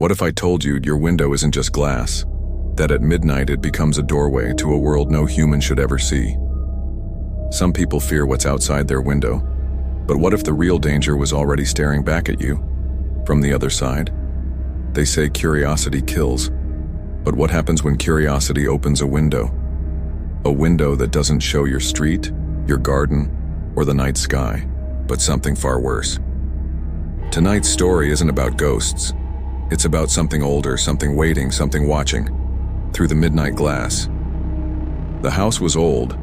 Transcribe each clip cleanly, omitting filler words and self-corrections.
What if I told you your window isn't just glass, that at midnight it becomes a doorway to a world no human should ever see? Some people fear what's outside their window, but what if the real danger was already staring back at you from the other side? They say curiosity kills, but what happens when curiosity opens a window? A window that doesn't show your street, your garden, or the night sky, but something far worse. Tonight's story isn't about ghosts. It's about something older, something waiting, something watching, through the midnight glass. The house was old,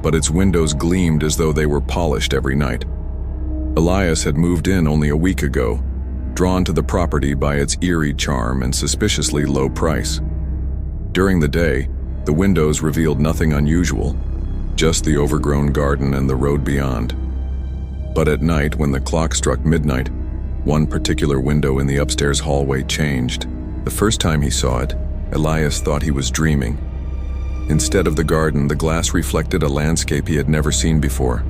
but its windows gleamed as though they were polished every night. Elias had moved in only a week ago, drawn to the property by its eerie charm and suspiciously low price. During the day, the windows revealed nothing unusual, just the overgrown garden and the road beyond. But at night, when the clock struck midnight, one particular window in the upstairs hallway changed. The first time he saw it, Elias thought he was dreaming. Instead of the garden, the glass reflected a landscape he had never seen before.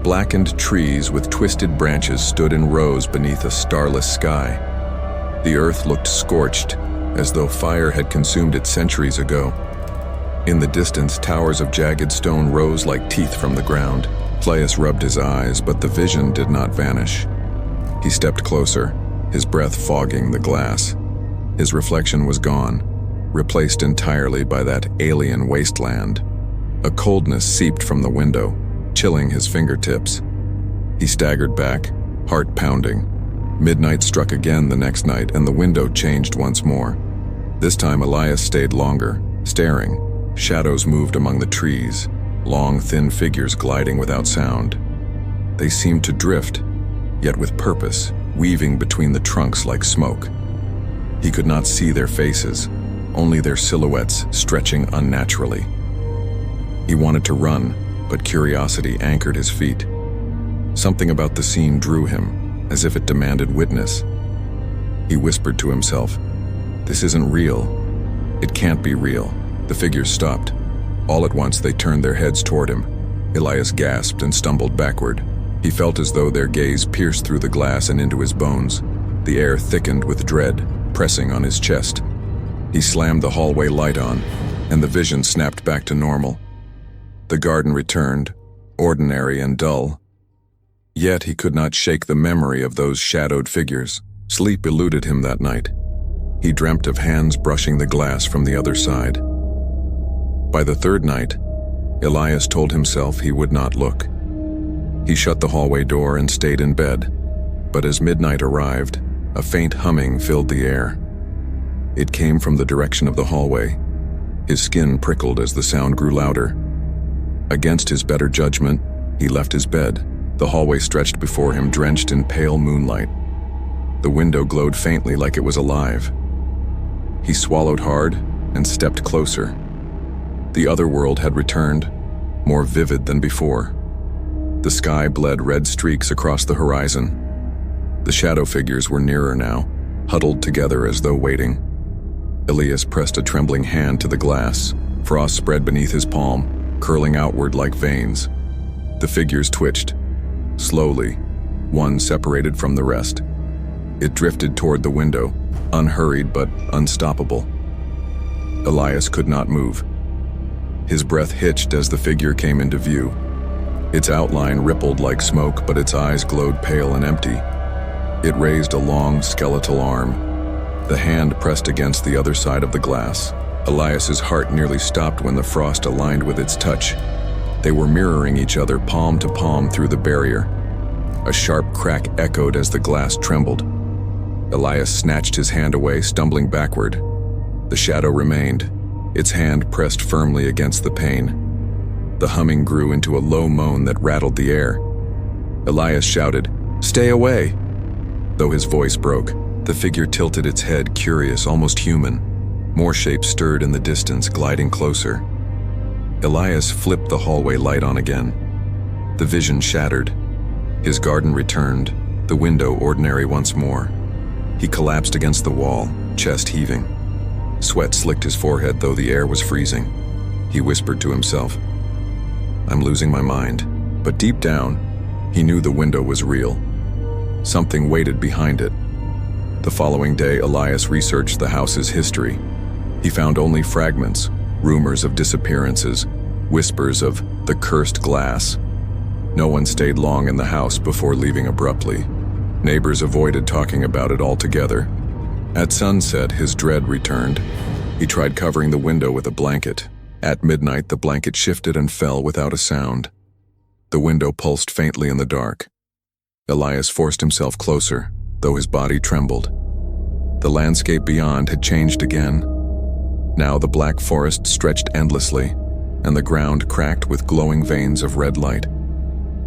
Blackened trees with twisted branches stood in rows beneath a starless sky. The earth looked scorched, as though fire had consumed it centuries ago. In the distance, towers of jagged stone rose like teeth from the ground. Elias rubbed his eyes, but the vision did not vanish. He stepped closer, his breath fogging the glass. His reflection was gone, replaced entirely by that alien wasteland. A coldness seeped from the window, chilling his fingertips. He staggered back, heart pounding. Midnight struck again the next night, and the window changed once more. This time Elias stayed longer, staring. Shadows moved among the trees, long, thin figures gliding without sound. They seemed to drift, yet with purpose, weaving between the trunks like smoke. He could not see their faces, only their silhouettes stretching unnaturally. He wanted to run, but curiosity anchored his feet. Something about the scene drew him, as if it demanded witness. He whispered to himself, "This isn't real. It can't be real." The figures stopped. All at once they turned their heads toward him. Elias gasped and stumbled backward. He felt as though their gaze pierced through the glass and into his bones. The air thickened with dread, pressing on his chest. He slammed the hallway light on, and the vision snapped back to normal. The garden returned, ordinary and dull. Yet he could not shake the memory of those shadowed figures. Sleep eluded him that night. He dreamt of hands brushing the glass from the other side. By the third night, Elias told himself he would not look. He shut the hallway door and stayed in bed, but as midnight arrived, a faint humming filled the air. It came from the direction of the hallway. His skin prickled as the sound grew louder. Against his better judgment, he left his bed. The hallway stretched before him, drenched in pale moonlight. The window glowed faintly like it was alive. He swallowed hard and stepped closer. The other world had returned, more vivid than before. The sky bled red streaks across the horizon. The shadow figures were nearer now, huddled together as though waiting. Elias pressed a trembling hand to the glass. Frost spread beneath his palm, curling outward like veins. The figures twitched. Slowly, one separated from the rest. It drifted toward the window, unhurried but unstoppable. Elias could not move. His breath hitched as the figure came into view. Its outline rippled like smoke, but its eyes glowed pale and empty. It raised a long, skeletal arm. The hand pressed against the other side of the glass. Elias's heart nearly stopped when the frost aligned with its touch. They were mirroring each other, palm to palm through the barrier. A sharp crack echoed as the glass trembled. Elias snatched his hand away, stumbling backward. The shadow remained, its hand pressed firmly against the pane. The humming grew into a low moan that rattled the air. Elias shouted, "Stay away!" Though his voice broke, the figure tilted its head, curious, almost human. More shapes stirred in the distance, gliding closer. Elias flipped the hallway light on again. The vision shattered. His garden returned, the window ordinary once more. He collapsed against the wall, chest heaving. Sweat slicked his forehead, though the air was freezing. He whispered to himself, "I'm losing my mind." But deep down, he knew the window was real. Something waited behind it. The following day, Elias researched the house's history. He found only fragments, rumors of disappearances, whispers of the cursed glass. No one stayed long in the house before leaving abruptly. Neighbors avoided talking about it altogether. At sunset, his dread returned. He tried covering the window with a blanket. At midnight, the blanket shifted and fell without a sound. The window pulsed faintly in the dark. Elias forced himself closer, though his body trembled. The landscape beyond had changed again. Now the black forest stretched endlessly, and the ground cracked with glowing veins of red light.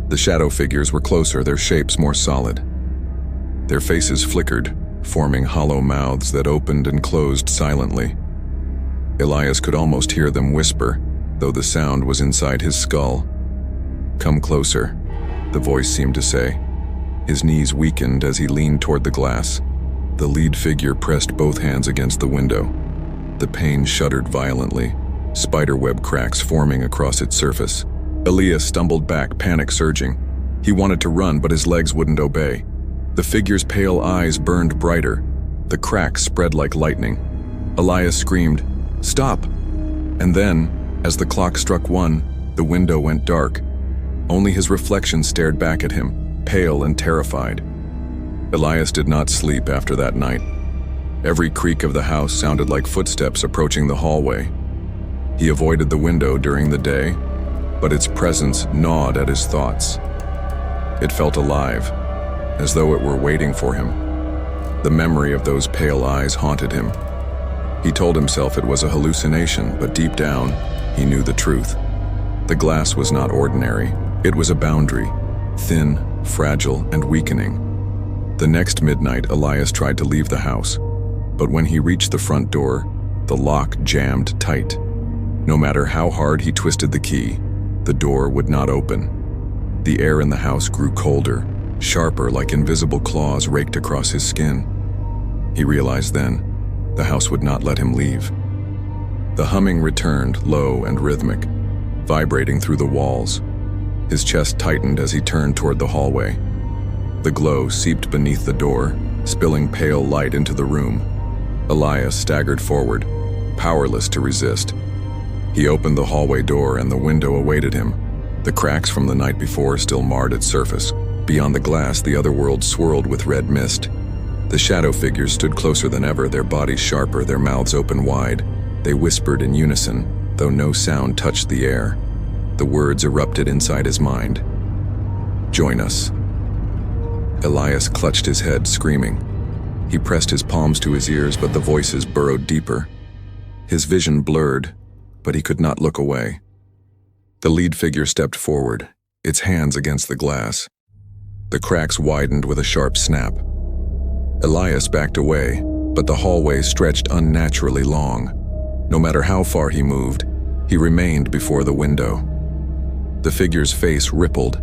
The shadow figures were closer, their shapes more solid. Their faces flickered, forming hollow mouths that opened and closed silently. Elias could almost hear them whisper, though the sound was inside his skull. "Come closer," the voice seemed to say. His knees weakened as he leaned toward the glass. The lead figure pressed both hands against the window. The pane shuddered violently, spiderweb cracks forming across its surface. Elias stumbled back, panic surging. He wanted to run, but his legs wouldn't obey. The figure's pale eyes burned brighter. The cracks spread like lightning. Elias screamed, "Stop!" And then, as the clock struck 1, the window went dark. Only his reflection stared back at him, pale and terrified. Elias did not sleep after that night. Every creak of the house sounded like footsteps approaching the hallway. He avoided the window during the day, but its presence gnawed at his thoughts. It felt alive, as though it were waiting for him. The memory of those pale eyes haunted him. He told himself it was a hallucination, but deep down, he knew the truth. The glass was not ordinary. It was a boundary, thin, fragile, and weakening. The next midnight, Elias tried to leave the house, but when he reached the front door, the lock jammed tight. No matter how hard he twisted the key, the door would not open. The air in the house grew colder, sharper, like invisible claws raked across his skin. He realized then, the house would not let him leave. The humming returned, low and rhythmic, vibrating through the walls. His chest tightened as he turned toward the hallway. The glow seeped beneath the door, spilling pale light into the room. Elias staggered forward, powerless to resist. He opened the hallway door and the window awaited him. The cracks from the night before still marred its surface. Beyond the glass, the other world swirled with red mist. The shadow figures stood closer than ever, their bodies sharper, their mouths open wide. They whispered in unison, though no sound touched the air. The words erupted inside his mind. "Join us." Elias clutched his head, screaming. He pressed his palms to his ears, but the voices burrowed deeper. His vision blurred, but he could not look away. The lead figure stepped forward, its hands against the glass. The cracks widened with a sharp snap. Elias backed away, but the hallway stretched unnaturally long. No matter how far he moved, he remained before the window. The figure's face rippled.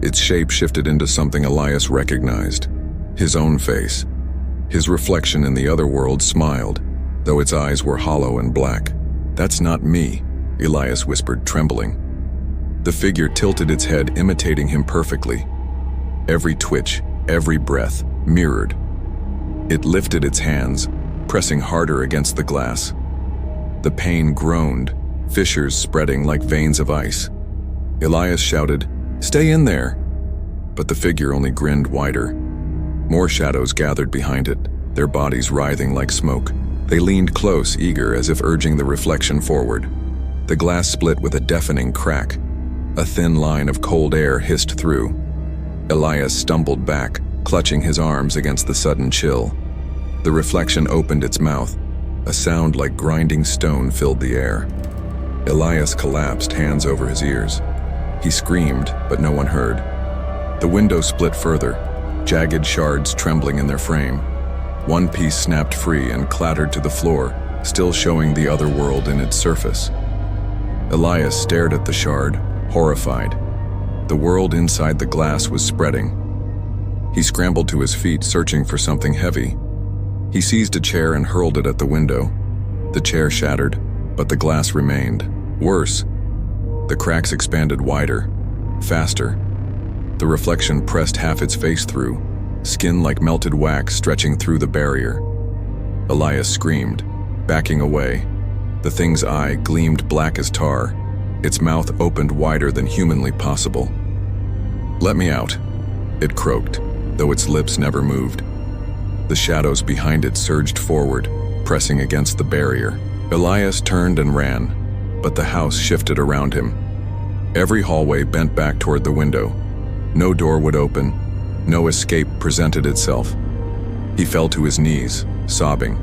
Its shape shifted into something Elias recognized. His own face. His reflection in the other world smiled, though its eyes were hollow and black. "That's not me," Elias whispered, trembling. The figure tilted its head, imitating him perfectly. Every twitch, every breath, mirrored. It lifted its hands, pressing harder against the glass. The pane groaned, fissures spreading like veins of ice. Elias shouted, "Stay in there!" But the figure only grinned wider. More shadows gathered behind it, their bodies writhing like smoke. They leaned close, eager, as if urging the reflection forward. The glass split with a deafening crack. A thin line of cold air hissed through. Elias stumbled back, clutching his arms against the sudden chill. The reflection opened its mouth. A sound like grinding stone filled the air. Elias collapsed, hands over his ears. He screamed, but no one heard. The window split further, jagged shards trembling in their frame. One piece snapped free and clattered to the floor, still showing the other world in its surface. Elias stared at the shard, horrified. The world inside the glass was spreading. He scrambled to his feet, searching for something heavy. He seized a chair and hurled it at the window. The chair shattered, but the glass remained. Worse, the cracks expanded wider, faster. The reflection pressed half its face through, skin like melted wax stretching through the barrier. Elias screamed, backing away. The thing's eye gleamed black as tar, its mouth opened wider than humanly possible. "Let me out," it croaked, though its lips never moved. The shadows behind it surged forward, pressing against the barrier. Elias turned and ran, but the house shifted around him. Every hallway bent back toward the window. No door would open, no escape presented itself. He fell to his knees, sobbing.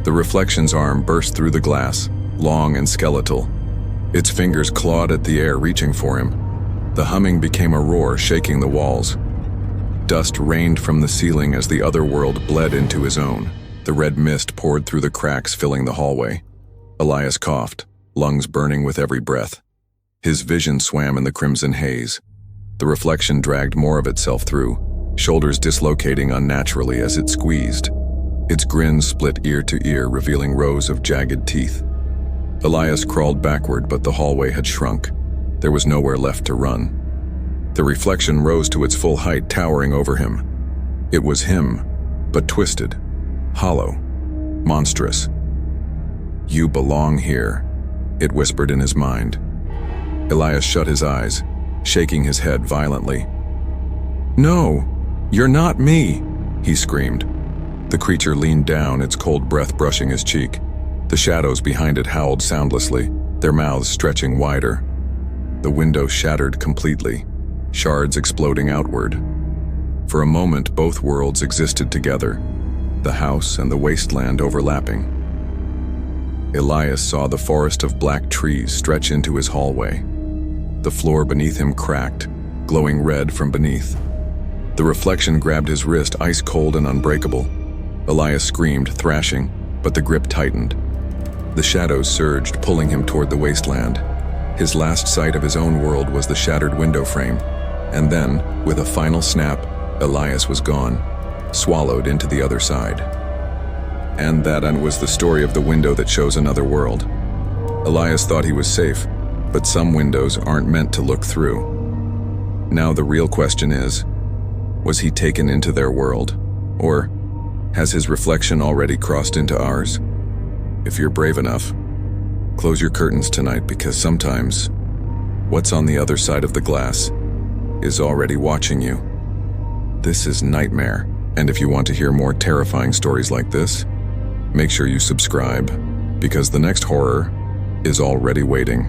The reflection's arm burst through the glass, long and skeletal. Its fingers clawed at the air, reaching for him. The humming became a roar, shaking the walls. Dust rained from the ceiling as the other world bled into his own. The red mist poured through the cracks, filling the hallway. Elias coughed, lungs burning with every breath. His vision swam in the crimson haze. The reflection dragged more of itself through, shoulders dislocating unnaturally as it squeezed. Its grin split ear to ear, revealing rows of jagged teeth. Elias crawled backward, but the hallway had shrunk. There was nowhere left to run. The reflection rose to its full height, towering over him. It was him, but twisted, hollow, monstrous. "You belong here," it whispered in his mind. Elias shut his eyes, shaking his head violently. "No, you're not me," he screamed. The creature leaned down, its cold breath brushing his cheek. The shadows behind it howled soundlessly, their mouths stretching wider. The window shattered completely, shards exploding outward. For a moment, both worlds existed together, the house and the wasteland overlapping. Elias saw the forest of black trees stretch into his hallway. The floor beneath him cracked, glowing red from beneath. The reflection grabbed his wrist, ice cold and unbreakable. Elias screamed, thrashing, but the grip tightened. The shadows surged, pulling him toward the wasteland. His last sight of his own world was the shattered window frame. And then, with a final snap, Elias was gone, swallowed into the other side. And that was the story of the window that shows another world. Elias thought he was safe, but some windows aren't meant to look through. Now the real question is, was he taken into their world? Or has his reflection already crossed into ours? If you're brave enough, close your curtains tonight, because sometimes what's on the other side of the glass is already watching you. This is Nightmare, and if you want to hear more terrifying stories like this, make sure you subscribe, because the next horror is already waiting.